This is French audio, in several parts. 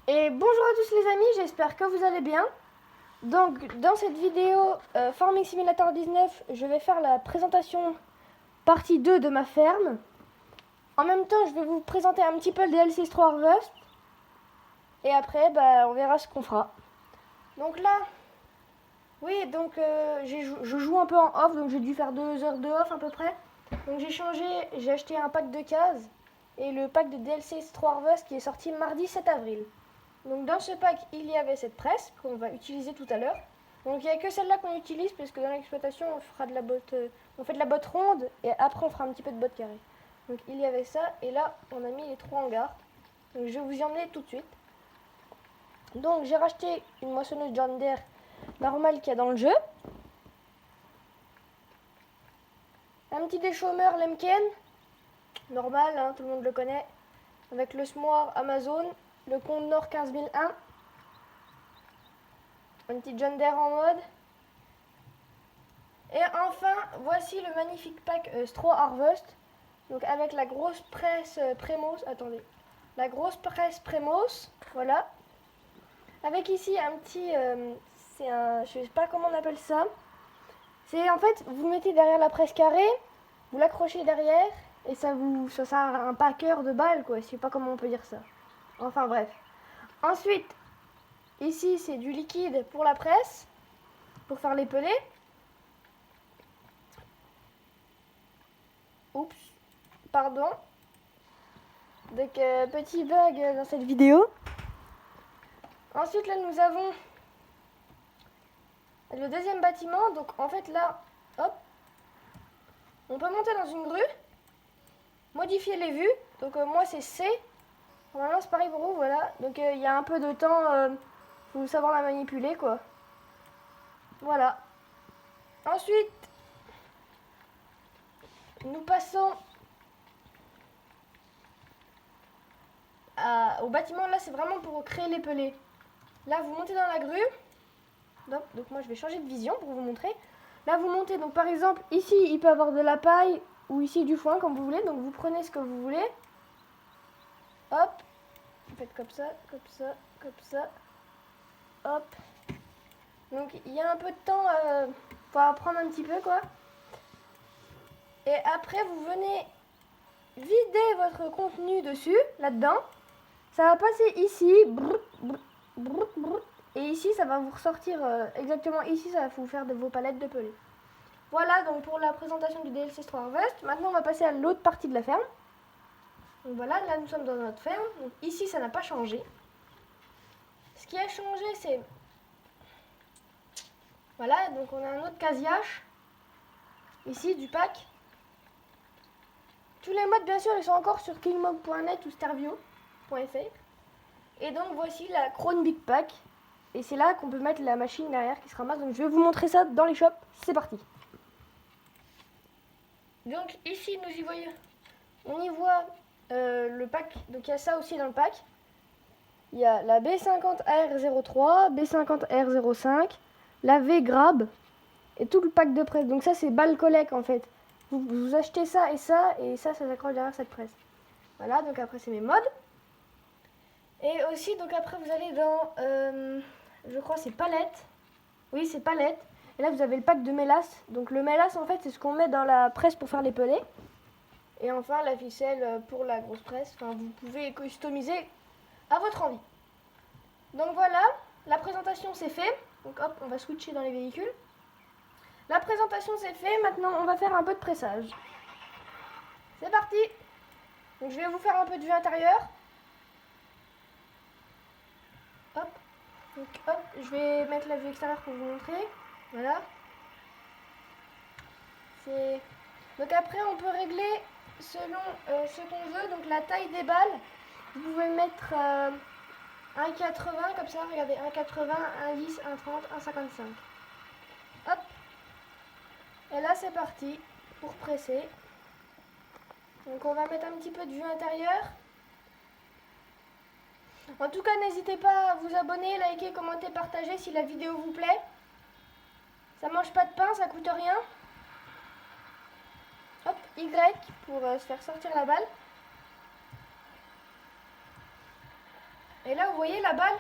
Et bonjour à tous les amis, j'espère que vous allez bien. Donc dans cette vidéo Farming Simulator 19, je vais faire la présentation partie 2 de ma ferme. En même temps, je vais vous présenter un petit peu le DLC 3 Harvest. Et après, on verra ce qu'on fera. Donc là, oui, donc je joue un peu en off, donc j'ai dû faire 2 heures de off à peu près. Donc j'ai acheté un pack de cases et le pack de DLC 3 Harvest qui est sorti mardi 7 avril. Donc dans ce pack, il y avait cette presse qu'on va utiliser tout à l'heure. Donc il n'y a que celle-là qu'on utilise parce que dans l'exploitation, on fait de la botte ronde et après on fera un petit peu de botte carrée. Donc il y avait ça et là on a mis les 3 hangars. Donc je vais vous y emmener tout de suite. Donc j'ai racheté une moissonneuse John Deere normale qu'il y a dans le jeu. Un petit déchômeur Lemken, normal, hein, tout le monde le connaît. Avec le Smoir Amazon, le compte Nord 15001. Un petit John Deere en mode. Et enfin, voici le magnifique pack Straw Harvest. Donc avec la grosse presse Premos. Attendez. La grosse presse Premos. Voilà. Avec ici un petit... je sais pas comment on appelle ça. C'est en fait, vous mettez derrière la presse carrée. Vous l'accrochez derrière. Et ça sert à un packer de balles quoi. Je sais pas comment on peut dire ça. Enfin bref. Ensuite, ici c'est du liquide pour la presse. Pour faire les pelés. Oups, pardon. Donc petit bug dans cette vidéo. Ensuite là nous avons le deuxième bâtiment. Donc en fait là, hop, on peut monter dans une grue, modifier les vues. Donc moi c'est C. Normalement c'est pareil pour vous, voilà. Donc il y a un peu de temps, faut savoir la manipuler quoi. Voilà. Ensuite, nous passons au bâtiment. Là c'est vraiment pour créer les pelés. Là vous montez dans la grue. Donc moi je vais changer de vision pour vous montrer. Là vous montez, donc par exemple ici il peut y avoir de la paille ou ici du foin comme vous voulez. Donc vous prenez ce que vous voulez. Hop. Vous faites comme ça, comme ça, comme ça. Hop. Donc il y a un peu de temps pour apprendre un petit peu quoi. Et après vous venez vider votre contenu dessus, là-dedans. Ça va passer ici. Brr, brr, brr, brr. Et ici ça va vous ressortir exactement ici, ça va vous faire de vos palettes de pelés. Voilà donc pour la présentation du DLC 3 Harvest. Maintenant on va passer à l'autre partie de la ferme. Donc voilà, là nous sommes dans notre ferme. Donc ici ça n'a pas changé. Ce qui a changé c'est... Voilà, donc on a un autre casiage. Ici du pack. Tous les modes bien sûr ils sont encore sur kingmog.net ou stervio.fr. Et donc voici la Crown Big Pack. Et c'est là qu'on peut mettre la machine derrière qui se ramasse. Donc je vais vous montrer ça dans les shops. C'est parti. Donc ici nous y voyons, on y voit le pack. Donc il y a ça aussi dans le pack. Il y a la B50AR03, B50R05, la V-Grab et tout le pack de presse. Donc ça c'est balle collect en fait. Vous achetez ça et ça s'accroche derrière cette presse. Voilà, donc après c'est mes modes. Et aussi donc après vous allez dans, je crois c'est palette. Oui c'est palette. Et là vous avez le pack de mélasse. Donc le mélasse en fait c'est ce qu'on met dans la presse pour faire les pelés. Et enfin la ficelle pour la grosse presse. Enfin vous pouvez customiser à votre envie. Donc voilà, la présentation c'est fait. Donc hop, on va switcher dans les véhicules. La présentation c'est fait, maintenant on va faire un peu de pressage. C'est parti. Donc je vais vous faire un peu de vue intérieure. Hop. Donc hop, je vais mettre la vue extérieure pour vous montrer. Voilà. Donc après on peut régler selon ce qu'on veut. Donc la taille des balles, vous pouvez mettre 1,80 comme ça, regardez, 1,80, 1,10, 1,30, 1,55. Hop. Et là c'est parti pour presser. Donc on va mettre un petit peu de vue intérieure. En tout cas n'hésitez pas à vous abonner, liker, commenter, partager si la vidéo vous plaît. Ça mange pas de pain, ça coûte rien. Hop, Y pour se faire sortir la balle. Et là, vous voyez la balle,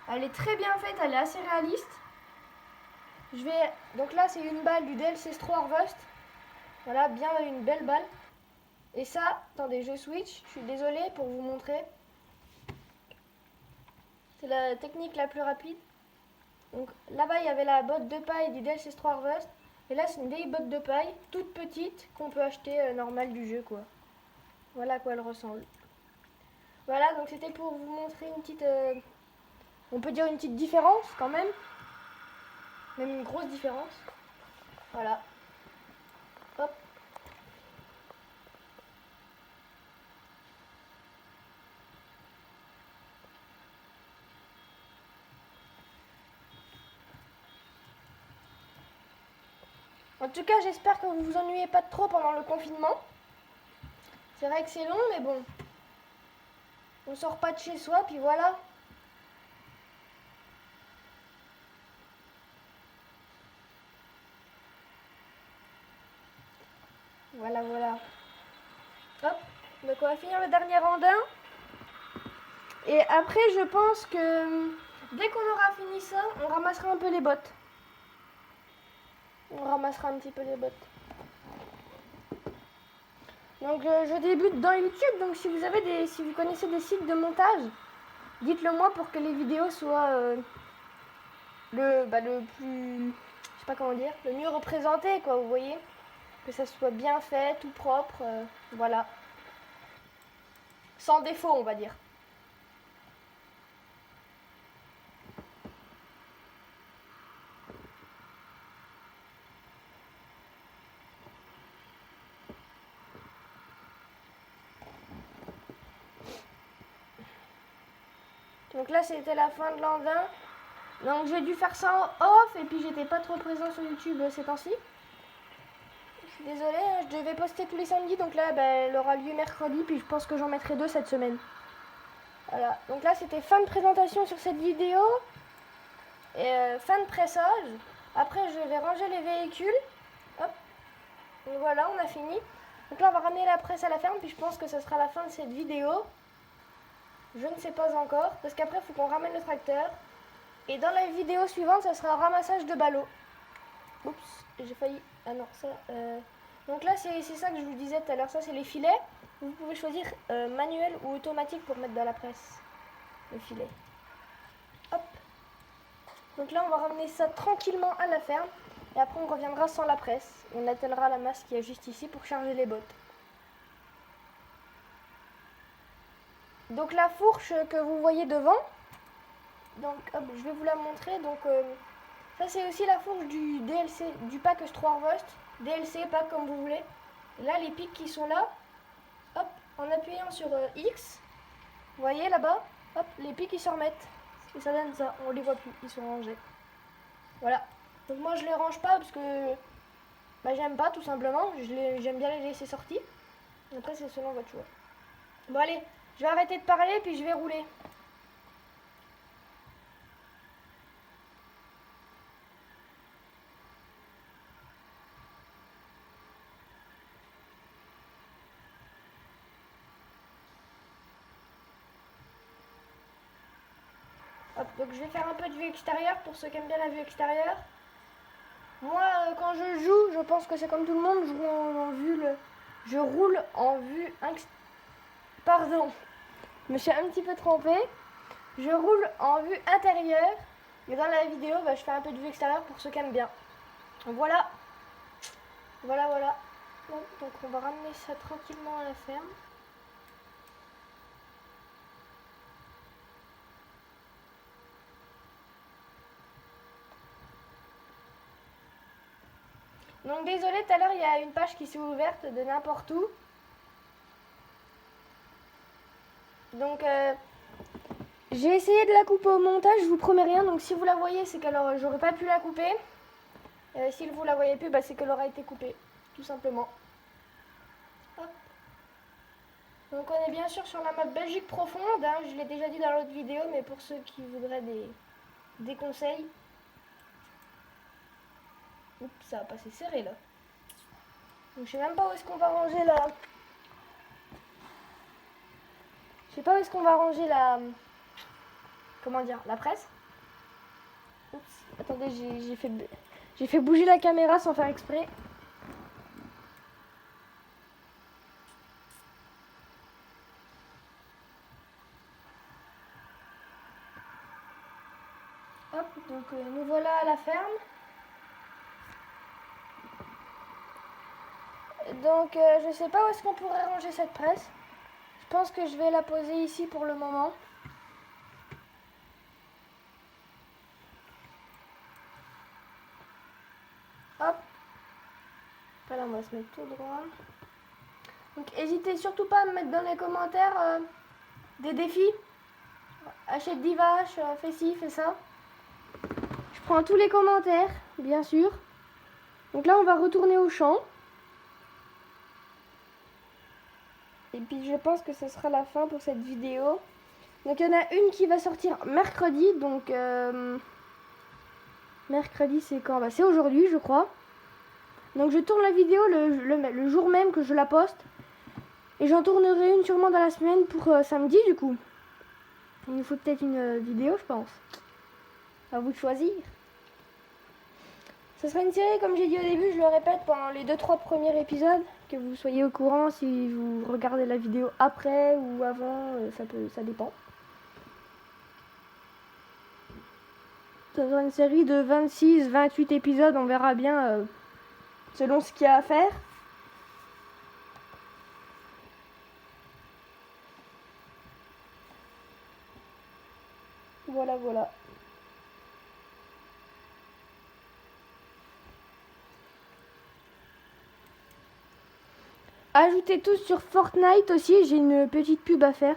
elle est très bien faite, elle est assez réaliste. Donc là, c'est une balle du DLC Straw Harvest. Voilà, bien une belle balle. Et ça, attendez, je switch. Je suis désolée pour vous montrer. C'est la technique la plus rapide. Donc là-bas, il y avait la botte de paille du DLC Straw Harvest. Et là, c'est une vieille botte de paille, toute petite, qu'on peut acheter normale du jeu, quoi. Voilà à quoi elle ressemble. Voilà, donc c'était pour vous montrer une petite... on peut dire une petite différence, quand même. Même une grosse différence. Voilà. Hop. En tout cas, j'espère que vous vous ennuyez pas trop pendant le confinement. C'est vrai que c'est long, mais bon. On sort pas de chez soi, puis voilà. Voilà, voilà. Hop. Donc on va finir le dernier randin. Et après, je pense que dès qu'on aura fini ça, on ramassera un peu les bottes. On ramassera un petit peu les bottes. Donc je débute dans YouTube, donc si vous connaissez des sites de montage, dites-le moi pour que les vidéos soient le plus, je sais pas comment dire, le mieux représenté, quoi, vous voyez, que ça soit bien fait, tout propre, voilà, sans défaut, on va dire. Donc là, c'était la fin de l'an 20. Donc j'ai dû faire ça en off et puis j'étais pas trop présent sur YouTube ces temps-ci. Je suis désolée, je devais poster tous les samedis, donc là elle aura lieu mercredi, puis je pense que j'en mettrai 2 cette semaine. Voilà, donc là c'était fin de présentation sur cette vidéo et fin de pressage. Après je vais ranger les véhicules. Hop, donc voilà, on a fini. Donc là on va ramener la presse à la ferme, puis je pense que ce sera la fin de cette vidéo. Je ne sais pas encore, parce qu'après il faut qu'on ramène le tracteur. Et dans la vidéo suivante, ça sera un ramassage de ballots. Oups, j'ai failli... Ah non, ça... Donc là, c'est ça que je vous disais tout à l'heure. Ça, c'est les filets. Vous pouvez choisir manuel ou automatique pour mettre dans la presse. Le filet. Hop. Donc là, on va ramener ça tranquillement à la ferme. Et après, on reviendra sans la presse. On attellera la masse qui est juste ici pour charger les bottes. Donc la fourche que vous voyez devant... Donc, hop, je vais vous la montrer. Donc, ça, c'est aussi la fourche du DLC, du pack Straw Harvest. DLC, pack comme vous voulez. Là, les pics qui sont là, hop, en appuyant sur X, vous voyez là-bas, hop, les pics ils se remettent. Et ça donne ça, on les voit plus, ils sont rangés. Voilà. Donc, moi, je les range pas parce que j'aime pas tout simplement. J'aime bien les laisser sortis. Après, c'est selon votre choix. Bon, allez, je vais arrêter de parler puis je vais rouler. Hop, donc je vais faire un peu de vue extérieure pour ceux qui aiment bien la vue extérieure. Moi, quand je joue, je pense que c'est comme tout le monde, je roule en vue... Pardon, je me suis un petit peu trompée. Je roule en vue intérieure, mais dans la vidéo, je fais un peu de vue extérieure pour ceux qui aiment bien. Voilà. Voilà, voilà. Donc on va ramener ça tranquillement à la ferme. Donc désolé, tout à l'heure il y a une page qui s'est ouverte de n'importe où. Donc j'ai essayé de la couper au montage, je vous promets rien. Donc si vous la voyez, c'est qu'alors j'aurais pas pu la couper. Si vous la voyez plus, c'est qu'elle aura été coupée, tout simplement. Hop. Donc on est bien sûr sur la map Belgique profonde, hein, je l'ai déjà dit dans l'autre vidéo, mais pour ceux qui voudraient des conseils. Oups, ça va passer serré là. Donc je sais même pas où est-ce qu'on va ranger la... Je sais pas où est-ce qu'on va ranger comment dire, la presse. Oups, attendez, j'ai fait bouger la caméra sans faire exprès. Hop, donc nous voilà à la ferme. Donc je sais pas où est-ce qu'on pourrait ranger cette presse. Je pense que je vais la poser ici pour le moment. Hop. Voilà, on va se mettre tout droit. Donc n'hésitez surtout pas à me mettre dans les commentaires des défis. Achète 10 vaches, fais ci, fais ça. Je prends tous les commentaires, bien sûr. Donc là, on va retourner au champ. Et puis je pense que ce sera la fin pour cette vidéo. Donc il y en a une qui va sortir mercredi. Donc mercredi c'est quand? Bah, c'est aujourd'hui je crois. Donc je tourne la vidéo le jour même que je la poste. Et j'en tournerai une sûrement dans la semaine pour samedi du coup. Il nous faut peut-être une vidéo je pense. À vous de choisir. Ce sera une série comme j'ai dit au début, je le répète pendant les 2-3 premiers épisodes. Que vous soyez au courant si vous regardez la vidéo après ou avant, ça dépend. Ça sera une série de 26-28 épisodes, on verra bien selon ce qu'il y a à faire. Voilà, voilà. Ajoutez tous sur Fortnite aussi, j'ai une petite pub à faire.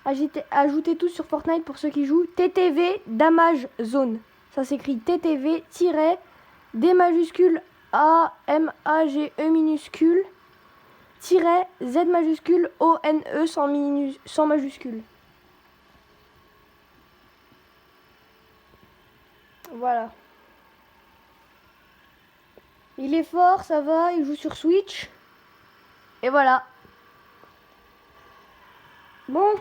Ajoutez tous sur Fortnite pour ceux qui jouent. TTV Damage Zone. Ça s'écrit TTV-D majuscule A-M-A-G-E minuscule Z majuscule O-N-E sans majuscule. Voilà. Il est fort, ça va, il joue sur Switch. Et voilà. Bon,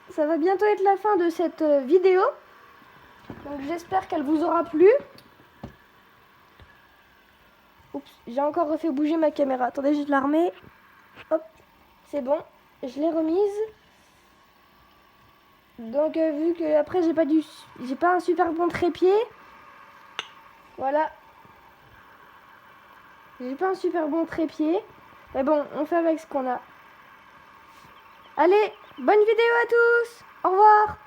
ça va bientôt être la fin de cette vidéo. Donc j'espère qu'elle vous aura plu. Oups, j'ai encore refait bouger ma caméra. Attendez, je la remets. Hop, c'est bon. Je l'ai remise. Donc vu que après j'ai pas un super bon trépied. Voilà. J'ai pas un super bon trépied. Mais bon, on fait avec ce qu'on a. Allez, bonne vidéo à tous. Au revoir.